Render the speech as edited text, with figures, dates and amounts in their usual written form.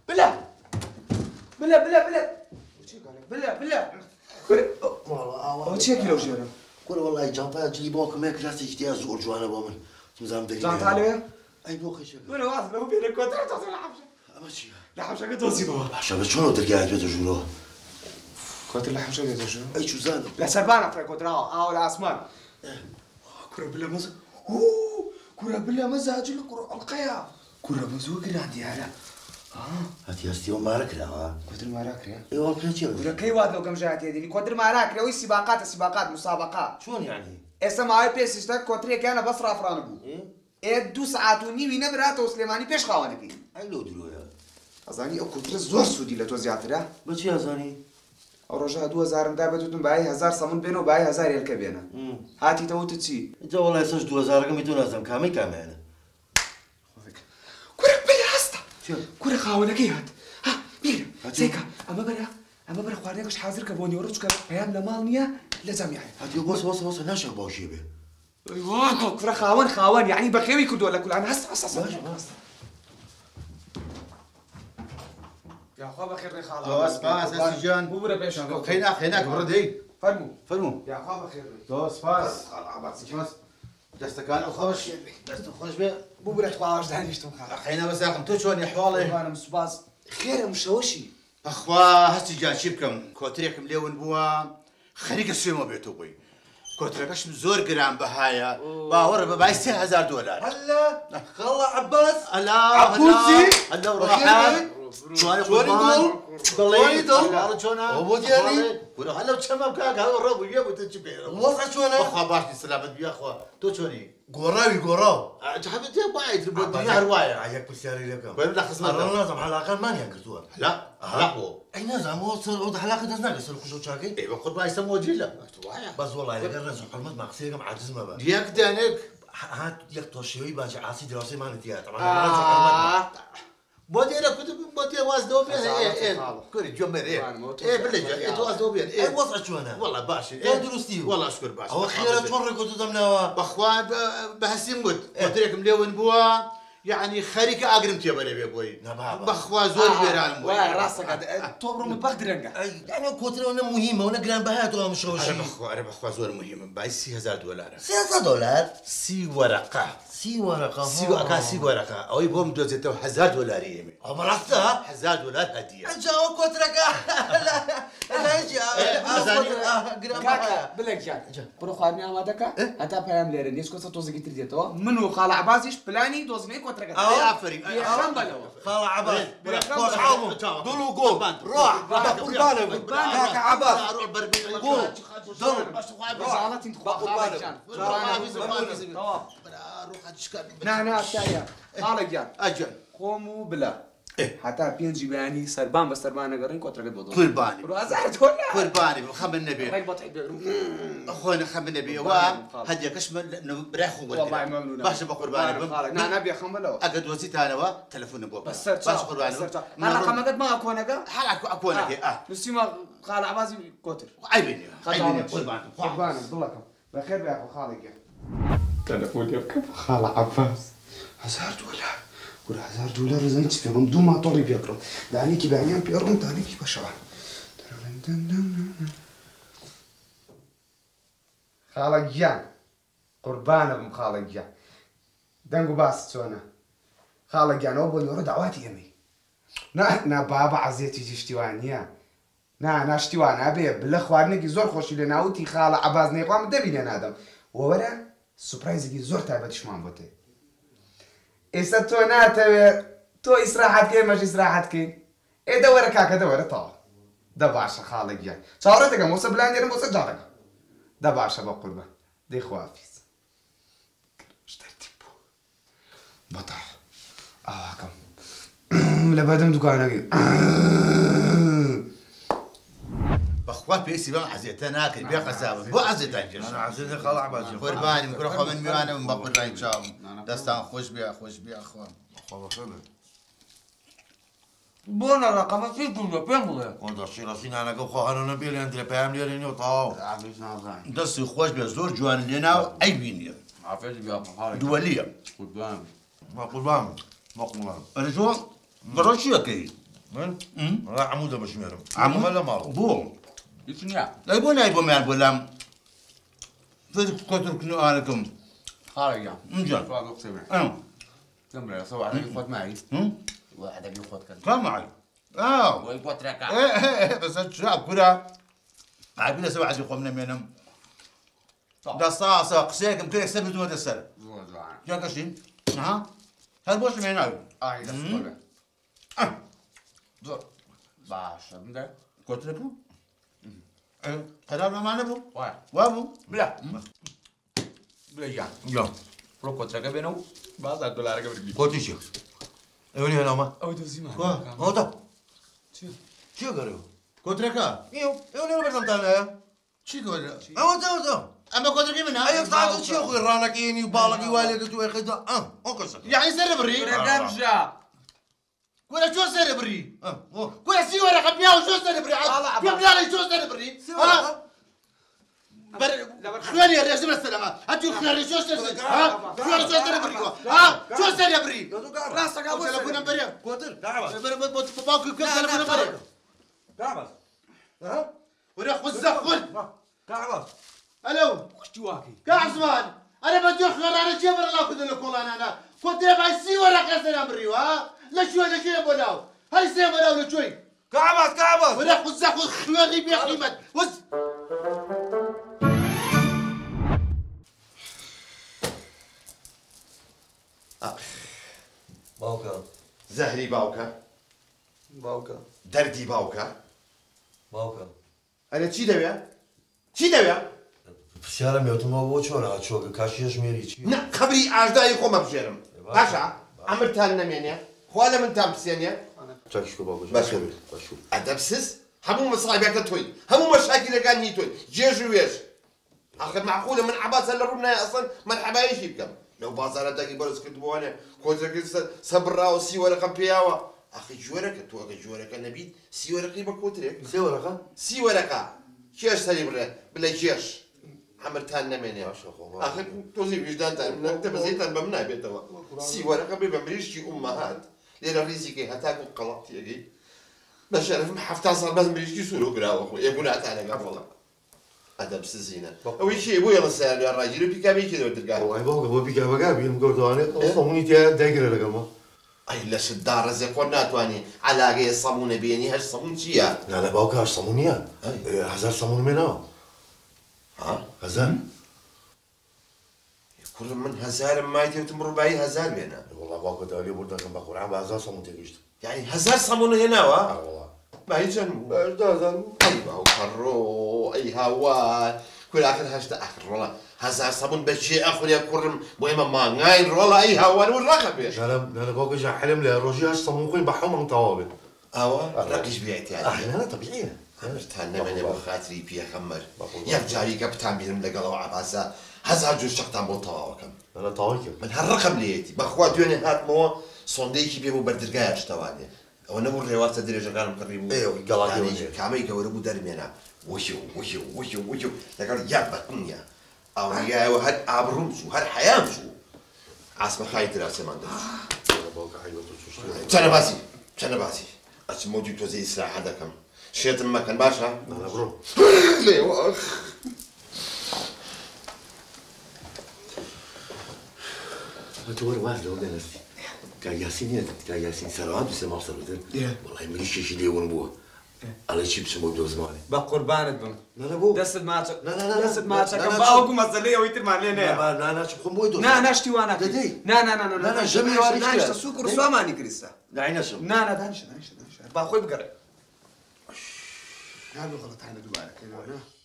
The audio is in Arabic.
بلا بلا بلا بلا بلا بلا والله وشي كيلو جيران قول والله جانتا جلي بوك ما كلاس اجتياز زور جوانا بومن مزام دليل جانتا عليه اي بوك شي ولا واصل هو بين الكونتر توصل الحبشه ماشي الحبشه قد توصيبها حشا شلون تلقى بيت جورو كونتر الحبشه قد شو اي شو زاد لا سربانه في كونتر او الاسمان كره بلا مز كره بلا مزاج كره القيا كره مزوق عندي هذا هاتي استي ومارك لا كونتر ماراك يا اي والله كنت كره كي واد لو كم جات يدي كونتر ماراك لو السباقات مسابقات شلون يعني؟ اسمع اي بيس اشتاك كونتري كان بس رافرانبو ايه 2 ساعات ونيمي نبرات وسليماني بيش خوانكي اي لو درويا ازاني او كونتر زور سودي لتوزيعتره بس يا زاني الرجاء 2000 دابتوتن باي 1000 صمون بينه باي 1000 الكبينه هاتي توتتي انت والله يسج 2000 رقم يتونازم كامي كامل كره بلا استا كره خاونكي هات ها ميرا سيكا اما برا خوارنكش حاضر كبوني ورچ بيان لمالنيا لازم يعني هاتي وصل ناشر باوشيبه ايوه كره خاون يعني بخيوي كدو ولا كل انا هس يا اخو بخير خاله بس باس اسجان مو برا بيش خيناك بردي فرمو يا اخو بخير بس باس بس دستكان الخوش دست الخوش به مو برا تخواش داني شتم خاله خينا بس اخم تو شلون احوالي انا مصباز خير مشوشي اخوا هسجان شبكم كوتريكم ليون بوا خريق السيما بيتو بي كوتريكش زور جرام بهايا باور بباي $6000 هلا خلا عباس هلا عبوسي هلا وراحات شلون يقول ضليت والله شلون ابو ديالي ولا هلا وشمام كاك هذا الرب ويا وتجبير وصل شلون اخوا باشني سلامة يا اخوا تو شلوني قراو حبيبتي بايت بدي روايه عياك بسياري لكم وين بدك خصمك انا لازم حلقه ما نيكرتوها لا هو اي نازم وصل حلقه دزنا قصر خشو شاكي ايوه قد ما يسموه جيله بس والله اذا كان رزق حرمت ما قصير كم عاجز ما بقى ديك دانك هات يقطع شوي باجي عاصي دراسي ما نتيا طبعا رزق حرمت بودي انا كنت بودي واز دوبيا ايه كوري جمر ايه بالله انت واز دوبيا اي ايه وصل شو انا والله باشا يا دروستي والله اشكر باشا هو خيرة تمر كنت ضمنها باخوان بهسيم قلت قلت لك مليون بوا يعني خريكه اقرمت يا بني بوي باخوا زول بيران واه راسك توبرو مبخدرنجا يعني كوتر وانا مهمه وانا جران بهات وانا مش انا باخوا زول مهم باي $6000 $6 سي ورقه سي ورقه سي ورقه او يبوم دوزته $1000 يمي مرحتها $1000 هديه جاو كوترك لا جران بهات بلك جان برو خارني امادك اتا فهم ليرن يسكو توزي تريتو منو خال عباسيش بلاني دوزني كوترك عفري خال عباس كوس عوم دولو قول روح قربانه هاك عباس قول دول زعلت انت خالك روح اشكال نا تايا خالك جان اجل قوموا بلا حتى بينجي بياني سربان بس سربان نقرين كوترك بدو قرباني روازات ولا قرباني خم النبي هاي بطحي اخونا خم النبي هديك اش بريخو والله ممنون باش بقرباني نا نبي خملو اقد وزيت انا تلفون بو بس قرباني انا رقم قد ما اكونك حالك اكونك نسيما خال عباسي كوتر عيبني قرباني بالله بخير يا اخو خالك تلفون يبكي خال عباس $1000 $1000 زين في ممدوم ما طولي بيقرا دعني كي بعيان بيقرا دعني كي بشوان خالك جان قربانه بم خالك جان دنقو باس سونا خالك جان ابو يورو دعواتي يمي نا بابا عزيتي تشتوانيا نا اشتوان ابي بالاخوانك زور خوشي لنا وتي خال عباس نيقام دبي لنا ادم وورا سوربرايز كي زور تاعبت شمان بوتي إسا تو ناتوي تو إسراحات كي مش إسراحات كي إيه دورة كاكا دورة طاو ده باشا خالق جاي شاورتك موسى بلانجر موسى جارك ده باشا بقول به دي خوافيس مش ترتيبو بطح كم لبادم دكانك بخوا بيسي بقى حزيتنا ناكل بيا قسابه بو عزيتان انا عزيزي خال عباس قرباني مكروه من ميوانا من بقول راي شاو دستان خوش بيا اخوان بونا رقم في كل بيمبل قدر شيراسين انا كو خوانا نبيل عندي بام ليرين يطاو دستي خوش بيا زور جوان لنا اي بيني عافيت بيا خالق دوليه قربان ما قربان رجوع قرشي كي من؟ أنا عمودة بشميرم عمود؟ ولا مارو بو يتنيا لا يبون يبون مال بولام فيك كتر كنو عليكم خارج مجان فاضل سمع أنا تمرة سوى على يفوت معي واحد يفوت كان كم معي ويفوت ركع إيه بس الشعب كلها عارفين سوى عزي قومنا منهم ده صاصة قسيكم كل يكسب بدون السر جا كشين ها هل بوش من هنا هاي ده زور باش ده قلت لكم قرارنا ما نبو واحد وابو بلا يا يلا رو كنت بينو بعض الدولار قبل قلت شو ايوني هنا ما او دوزي ما هو ده شو قالوا قلت لك ايوني ما بدهم تانا شو قالوا هو ده اما قلت لك منها ايوه قاعد شو اخوي رانك يني وبالك يوالك تو اخذ انقص يعني سر بري رقمشا ولا شو سر بري ولا سي ولا خبيا وشو سر بري يا بلال شو سر بري ها خلاني يا رجال السلامة هاتوا خلاني شو سر ها خلاني شو سر بري ها شو سر بري راسك ابو تلفون بري قوتر دعبس باكو كيف تلفون بري دعبس ها ولا خذ دعبس الو اشتواكي كعزمان انا بدي اخلر انا جبر الله كذا لكل انا كنت ابغى سي ولا كسر امري ها لا شوي لا شوي بلاو هاي سي بلاو لا شوي كعبس ولا خذ خلاني بيا قيمة وز باوكا زهري باوكا دردي باوكا انا چی دەوێ پرسیارم یۆتمەوە بۆ چۆنە چۆکە کاشیش مێری چی نه خبری ئاژدایی خۆمە بژێرم باشە ئەمرتان نەمێنێ خوا لە منتان بسێنێ چاکیشکۆ باوکە باشە ئەدەبسز هەموو مەسڵایبێتە تۆی هەموو مەشاکلەکانی تۆی جێژ و وێژ آخر معقولە من عباسە لە ڕوو نایە ئەسڵەن مەرحەبایشی بکەم لەو بازارەداگی بەرز کردبووانێ کۆچەکە سەبڕاوە سیوەرەقەم پێیاوە ئەخی جوێرەکە تۆ ئەگە جوێرەکە نەبیت سیوەرەقی بە کۆترێک سیوەرەقە کێش سەری بڕێ بڵێ کێش ئەمرتان نەمێنێ آخر تۆزی ویژدانتان نەکتە بەزیتان بەم نابێتەوە سیوەرەقە بێ بە مریشکی ئومەهات لێرە ریزیکەی هەتاکو قەڵەقتیەکەی بە شەرف هەفتا ساڵ بەس مریشکی سوورۆ گراوە خۆ ئێبووناتانەگە وەڵا ئەدەبسزینە ئەوەی چی بۆ یەڵە سەر لێ ڕاگیر و پیکابێکی دەوترگا وای باوکە بۆ پیکابەکە بیم گەوردوانێت سەمونی تیا دایگرە لەگەڵمە ئەی لە شتدا ڕزێک خۆ ناتوانێ عەلاگەیە سەمونە بێنی هەر سەمون چییە؟ نانە باوکە هەر سەمون نییە هەزار سەمون مێنەوە هەزار کوڕم من هەزارم مای تێوتم ڕووبایی هەزار بێنە وڵا باوکە داوێ بۆ دەکەم بە قورعان بە هەزار سەمون تێگەیشت یعنی هەزار سەمونە هێناوە؟ وڵا مای چەند بوو؟ 10000 ئەی باوکەڕۆ ئەی هاوار کوراکەت هەشتا ئەخر ڕۆڵە هەزار سەمون بەچێ ئەخورێ کوڕم بۆ ئێمە مانگای ڕۆڵە ئەی هاوار و ڕەقە بێ نانە باوکەژان حلم لە ڕۆژی هەشت سەمون خۆی بە حەمەڵ تەواو بێت ئەوە ڕەقیش بێتیان نانە طبیعیە ئەمرتان نەمێنێ بە خاتری پێخەمەر یەک جاریکە بتان بینم لەگەڵەوە عەباسە هەزار جوور شەقتان بۆ تەواوەکەم نانە تەواوی کرد من هەر ڕقم لێتی بەخوا دوێنێ هاتمەوە سۆندەیەکی پێ بوو بەردرگایە شتەوانێ ئەوە نەبوو ڕێواتە درێژەکانم کڕی بوو گەڵاکێ کامەی گەورە بوو دەرمێنە وشو لەگەڵ یەک بەتنیە ئەوەیەوە هەر ئابڕوم چوو هەر حەیام چوو ئاسمە خای دراسێمان دەست چەنە باسی ئەچم مۆدی تۆزەی ئیسراحە دەکەم شێتم مەکەن باشە نانە بڕۆ لێوە تو وەرە واز لەوە دەنەستی کاگاسینە کاگاسین سەرەوات بسێ ماڵ سەرۆتر وەڵای مریشێکی لێون بووە ئەڵێ چی بچم بۆ دۆزمانێ بە قوربانت بم نانە بۆ دەستت ماچە دەستت ماچەکەم باوەکو مەسەلەی ئەوەی ترمان لێ نەیە ناناچ خۆم بۆی دۆ ناشتی وانە دەدەی نا ژەمی واری ناشتە سوکر و سوامانی کریستە داینەشم دانیشە با خۆی بگەڕێ هذا غلط عنا دوباره كذا